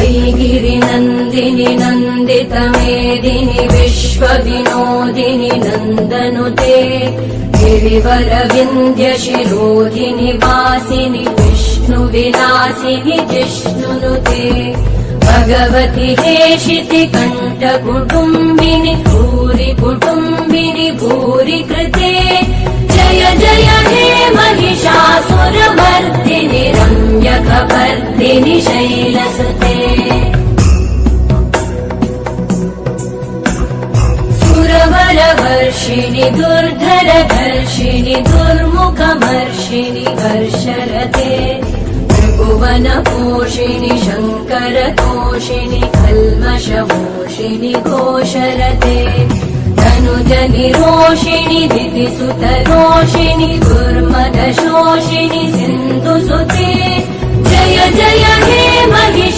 वैगिरिनन्दिनि नन्दितमेदिनि विश्वविनोदिनि नन्दनुते गिरिवरविन्द्यशिरोधिनि वासिनि विष्णुविलासिनि जिष्णुनुते भगवति हेशिति कण्ठकुटुम्बिनि भूरि कुटुम्बिनि भूरि कृते जय जय हे महिषासुरमर्दिनि रम्यकपर्दिनि शैलसुते सुरवरवर्षिणि दुर्धरधर्षिणि दुर्मुखमर्षिणि हर्षरते त्रिभुवनपोषिणि शङ्करतोषिणि कल्मषमोषिणि घोषरते तनुजनिरोषिणि दितिसुतरोषिणि दुर्मदशोषिणि सिन्धुसुते जय जय हे महिषासुरमर्दिनि